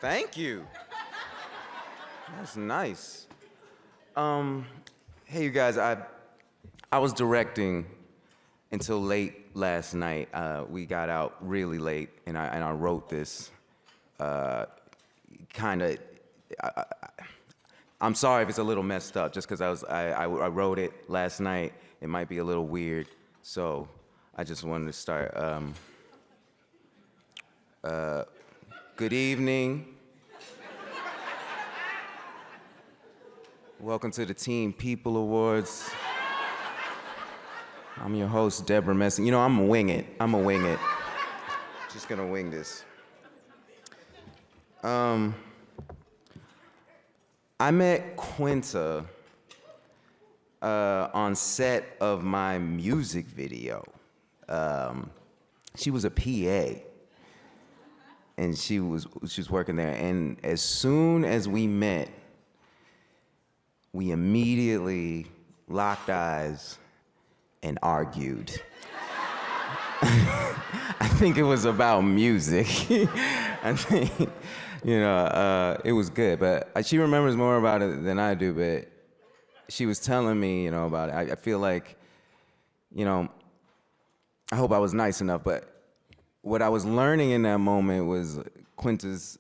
Thank you. That's nice. Hey, you guys, I was directing until late last night. We got out really late, and I wrote this kind of. I'm sorry if it's a little messed up, just because I wrote it last night. It might be a little weird, so I just wanted to start. Good evening. Welcome to the Teen People Awards. I'm your host, Deborah Messing. You know, I'm gonna wing it. Just gonna wing this. I met Quinta on set of my music video. She was a PA, and she was working there. And as soon as we met, we immediately locked eyes and argued. I think it was about music. I think, it was good, but she remembers more about it than I do, but she was telling me, about it. I feel like, I hope I was nice enough, but what I was learning in that moment was Quinta's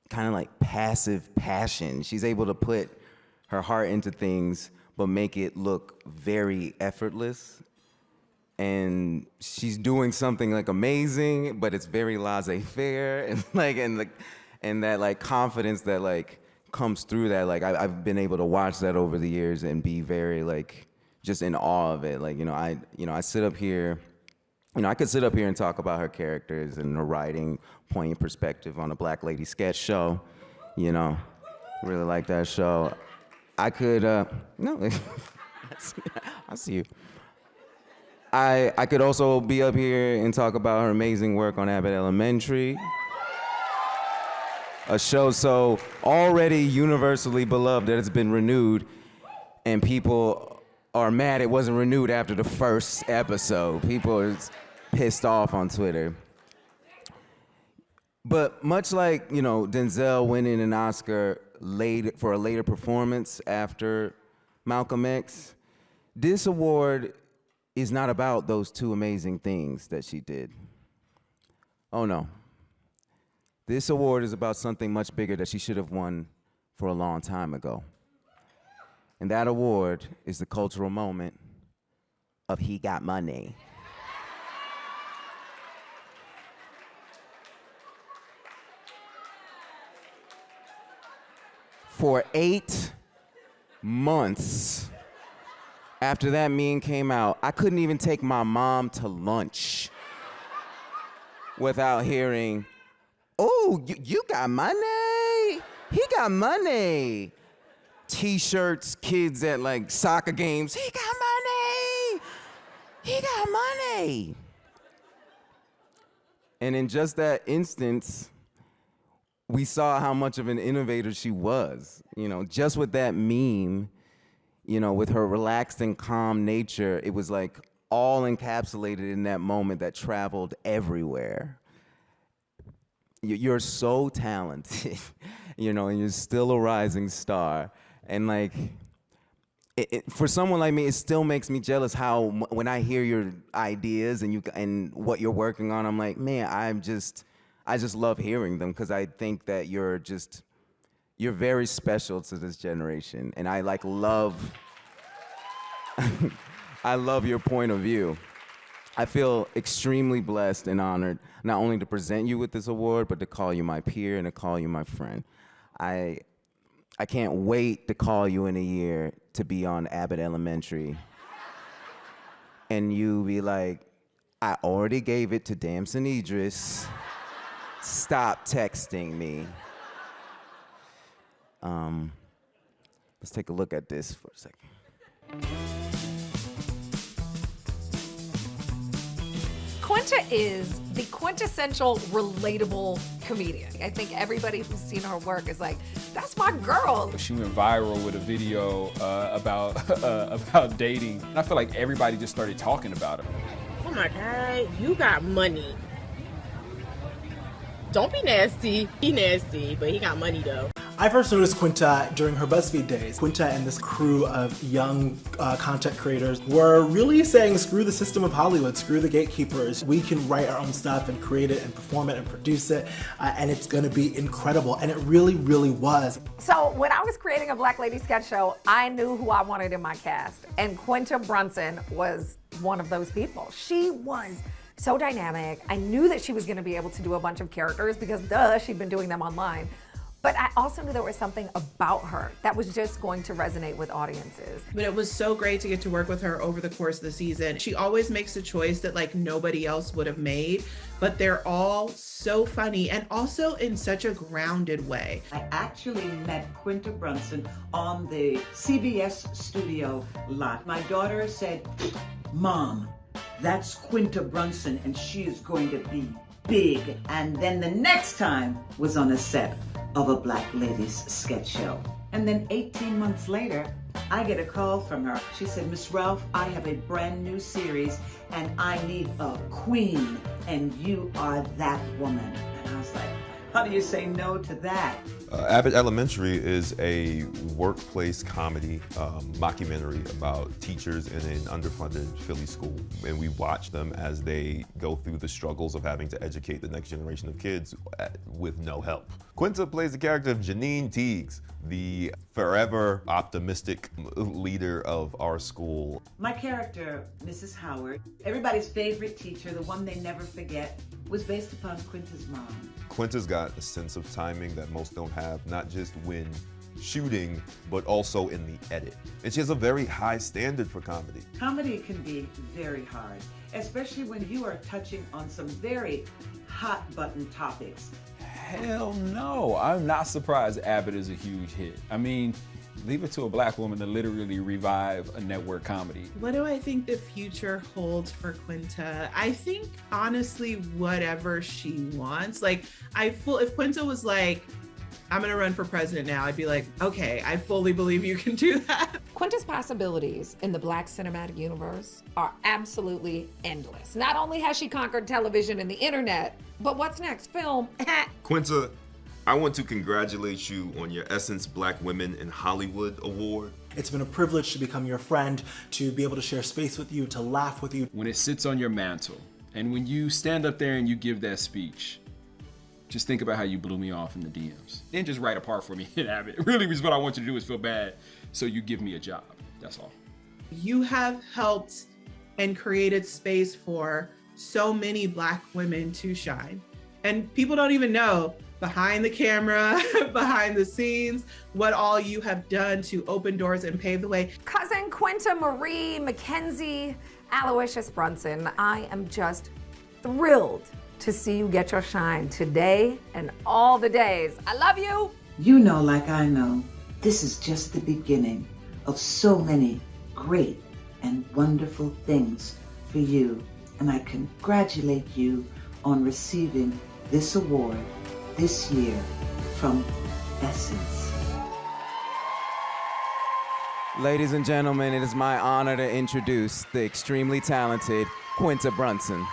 kind of like passive passion. She's able to put her heart into things, but make it look very effortless. And she's doing something like amazing, but it's very laissez-faire, and that like confidence that like comes through that. Like I've been able to watch that over the years and be very like just in awe of it. Like I sit up here. I could sit up here and talk about her characters and her writing, poignant perspective on a Black Lady sketch show. Really like that show. I could, no, I see you. I could also be up here and talk about her amazing work on Abbott Elementary. A show so already universally beloved that it's been renewed, and people are mad it wasn't renewed after the first episode. People are pissed off on Twitter. But much like, Denzel winning an Oscar for a later performance after Malcolm X, this award is not about those two amazing things that she did. Oh no. This award is about something much bigger that she should have won for a long time ago. And that award is the cultural moment of He Got Money. For 8 months after that meme came out, I couldn't even take my mom to lunch without hearing, "Oh, you got money? He got money." T-shirts, kids at like soccer games, "He got money! He got money!" And in just that instance, we saw how much of an innovator she was. Just with that meme, with her relaxed and calm nature, it was like all encapsulated in that moment that traveled everywhere. You're so talented, and you're still a rising star. And like, for someone like me, it still makes me jealous how when I hear your ideas and what you're working on, I'm like, man, I just love hearing them, because I think that you're very special to this generation, and I love I love your point of view. I feel extremely blessed and honored not only to present you with this award, but to call you my peer and to call you my friend. I can't wait to call you in a year to be on Abbott Elementary, and you be like, "I already gave it to Damson Idris. Stop texting me." Let's take a look at this for a second. Quinta is the quintessential relatable comedian. I think everybody who's seen her work is like, that's my girl. She went viral with a video about dating. And I feel like everybody just started talking about her. Oh my God, you got money. Don't be nasty. He nasty, but he got money though. I first noticed Quinta during her BuzzFeed days. Quinta and this crew of young content creators were really saying, screw the system of Hollywood, screw the gatekeepers. We can write our own stuff and create it and perform it and produce it, and it's gonna be incredible. And it really, really was. So when I was creating a Black Lady sketch show, I knew who I wanted in my cast. And Quinta Brunson was one of those people. She was so dynamic. I knew that she was gonna be able to do a bunch of characters because duh, she'd been doing them online. But I also knew there was something about her that was just going to resonate with audiences. But it was so great to get to work with her over the course of the season. She always makes a choice that like nobody else would have made, but they're all so funny and also in such a grounded way. I actually met Quinta Brunson on the CBS studio lot. My daughter said, Mom, that's Quinta Brunson and she is going to be big. And then the next time was on a set of a Black Ladies sketch show. And then 18 months later, I get a call from her. She said, Miss Ralph, I have a brand new series and I need a queen and you are that woman. And I was like, how do you say no to that? Abbott Elementary is a workplace comedy mockumentary about teachers in an underfunded Philly school. And we watch them as they go through the struggles of having to educate the next generation of kids with no help. Quinta plays the character of Janine Teagues, the forever optimistic leader of our school. My character, Mrs. Howard, everybody's favorite teacher, the one they never forget, was based upon Quinta's mom. Quinta's got a sense of timing that most don't have, not just when shooting, but also in the edit. And she has a very high standard for comedy. Comedy can be very hard, especially when you are touching on some very hot button topics. Hell no, I'm not surprised Abbott is a huge hit. I mean, leave it to a Black woman to literally revive a network comedy. What do I think the future holds for Quinta? I think honestly, whatever she wants. Like, if Quinta was like, I'm gonna run for president now, I'd be like, okay, I fully believe you can do that. Quinta's possibilities in the Black cinematic universe are absolutely endless. Not only has she conquered television and the internet, but what's next? Film. Quinta, I want to congratulate you on your Essence Black Women in Hollywood Award. It's been a privilege to become your friend, to be able to share space with you, to laugh with you. When it sits on your mantle, and when you stand up there and you give that speech, just think about how you blew me off in the DMs. Then just write a part for me and have it. Really, what I want you to do is feel bad, so you give me a job. That's all. You have helped and created space for so many Black women to shine. And people don't even know behind the camera, behind the scenes, what all you have done to open doors and pave the way. Cousin Quinta Marie Mackenzie Aloysius Brunson, I am just thrilled to see you get your shine today and all the days. I love you. You know, like I know, this is just the beginning of so many great and wonderful things for you. And I congratulate you on receiving this award this year from Essence. Ladies and gentlemen, it is my honor to introduce the extremely talented Quinta Brunson.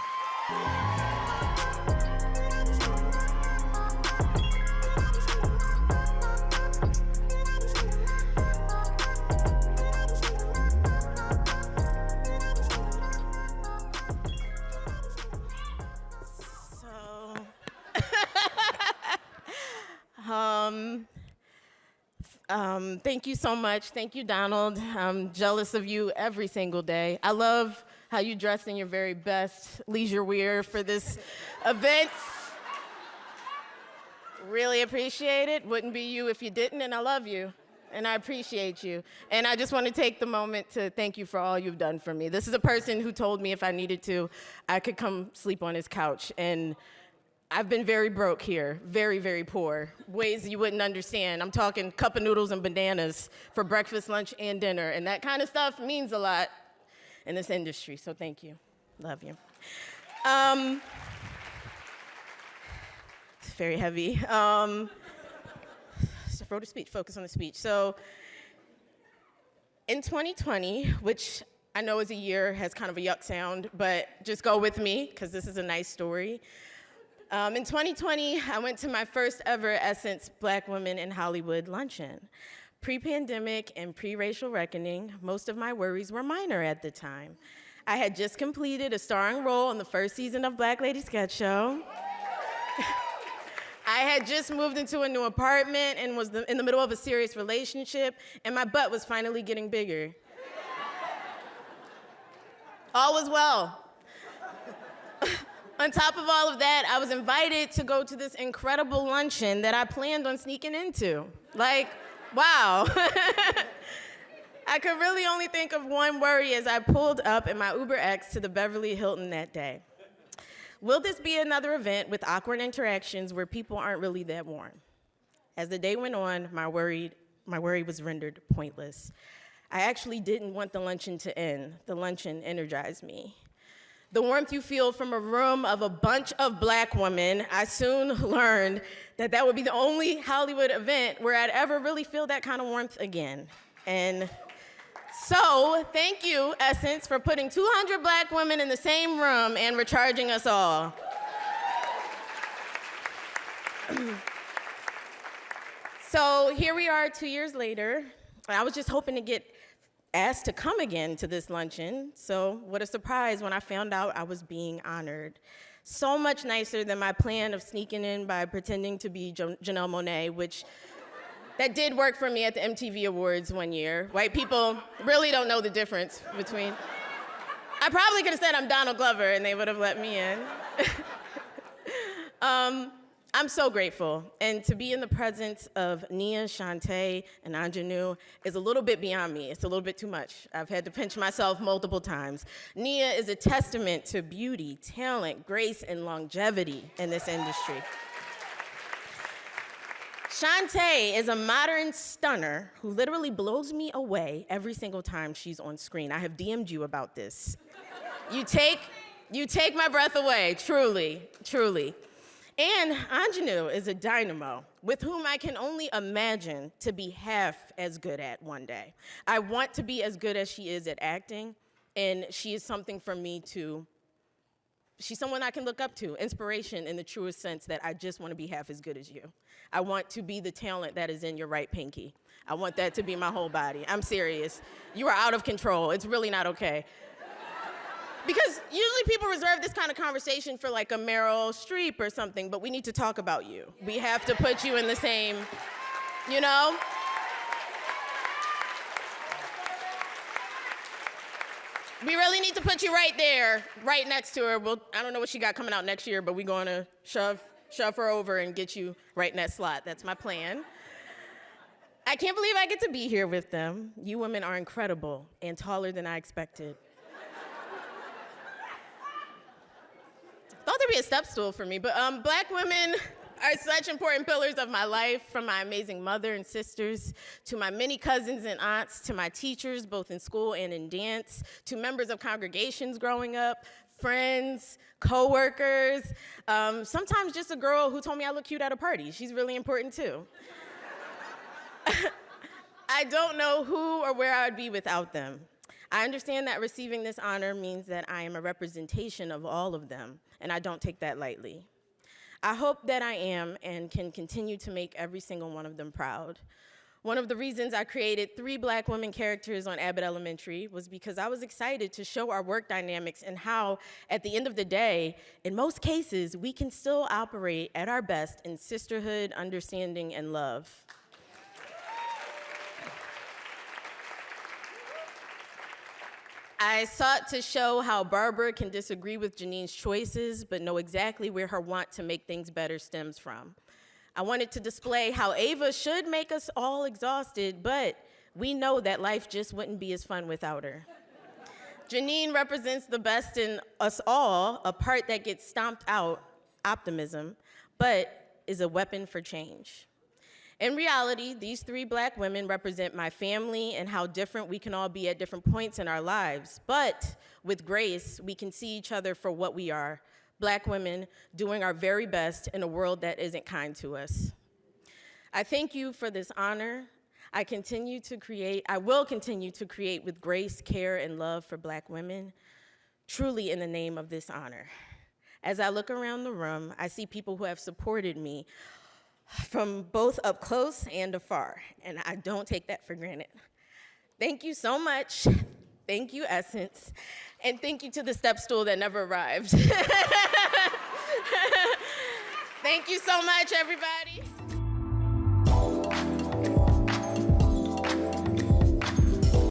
Thank you so much. Thank you, Donald. I'm jealous of you every single day. I love how you dress in your very best leisure wear for this event. Really appreciate it. Wouldn't be you if you didn't, and I love you. And I appreciate you. And I just want to take the moment to thank you for all you've done for me. This is a person who told me if I needed to, I could come sleep on his couch. And I've been very broke here, very, very poor, ways you wouldn't understand. I'm talking cup of noodles and bananas for breakfast, lunch, and dinner. And that kind of stuff means a lot in this industry. So thank you. Love you. It's very heavy. So wrote a speech, focus on the speech. So in 2020, which I know as a year has kind of a yuck sound, but just go with me because this is a nice story. In 2020, I went to my first ever Essence Black Women in Hollywood luncheon. Pre-pandemic and pre-racial reckoning, most of my worries were minor at the time. I had just completed a starring role in the first season of Black Lady Sketch Show. I had just moved into a new apartment and was in the middle of a serious relationship, and my butt was finally getting bigger. All was well. On top of all of that, I was invited to go to this incredible luncheon that I planned on sneaking into. Like, wow. I could really only think of one worry as I pulled up in my Uber X to the Beverly Hilton that day. Will this be another event with awkward interactions where people aren't really that warm? As the day went on, my worry was rendered pointless. I actually didn't want the luncheon to end. The luncheon energized me. The warmth you feel from a room of a bunch of Black women, I soon learned that that would be the only Hollywood event where I'd ever really feel that kind of warmth again. And so, thank you, Essence, for putting 200 Black women in the same room and recharging us all. So here we are 2 years later. I was just hoping to get asked to come again to this luncheon, so what a surprise when I found out I was being honored. So much nicer than my plan of sneaking in by pretending to be Janelle Monáe, which that did work for me at the MTV Awards one year. White people really don't know the difference between. I probably could have said I'm Donald Glover and they would have let me in. I'm so grateful, and to be in the presence of Nia, Shantae, and Ingenue is a little bit beyond me. It's a little bit too much. I've had to pinch myself multiple times. Nia is a testament to beauty, talent, grace, and longevity in this industry. Shantae is a modern stunner who literally blows me away every single time she's on screen. I have DM'd you about this. You take my breath away, truly, truly. And Ingenue is a dynamo with whom I can only imagine to be half as good at one day. I want to be as good as she is at acting, and she is something for me she's someone I can look up to, inspiration in the truest sense that I just want to be half as good as you. I want to be the talent that is in your right pinky. I want that to be my whole body. I'm serious. You are out of control. It's really not okay. Because usually people reserve this kind of conversation for like a Meryl Streep or something, but we need to talk about you. We have to put you in the same, you know? We really need to put you right there, right next to her. I don't know what she got coming out next year, but we're going to shove her over and get you right in that slot. That's my plan. I can't believe I get to be here with them. You women are incredible and taller than I expected. Thought there'd be a step stool for me, but Black women are such important pillars of my life, from my amazing mother and sisters, to my many cousins and aunts, to my teachers, both in school and in dance, to members of congregations growing up, friends, coworkers, sometimes just a girl who told me I look cute at a party. She's really important too. I don't know who or where I would be without them. I understand that receiving this honor means that I am a representation of all of them, and I don't take that lightly. I hope that I am and can continue to make every single one of them proud. One of the reasons I created 3 Black women characters on Abbott Elementary was because I was excited to show our work dynamics and how, at the end of the day, in most cases, we can still operate at our best in sisterhood, understanding, and love. I sought to show how Barbara can disagree with Janine's choices, but know exactly where her want to make things better stems from. I wanted to display how Ava should make us all exhausted, but we know that life just wouldn't be as fun without her. Janine represents the best in us all, a part that gets stomped out, optimism, but is a weapon for change. In reality, these 3 Black women represent my family and how different we can all be at different points in our lives. But with grace, we can see each other for what we are, Black women doing our very best in a world that isn't kind to us. I thank you for this honor. I will continue to create with grace, care, and love for Black women, truly in the name of this honor. As I look around the room, I see people who have supported me from both up close and afar, and I don't take that for granted. Thank you so much. Thank you, Essence. And thank you to the step stool that never arrived. Thank you so much, everybody.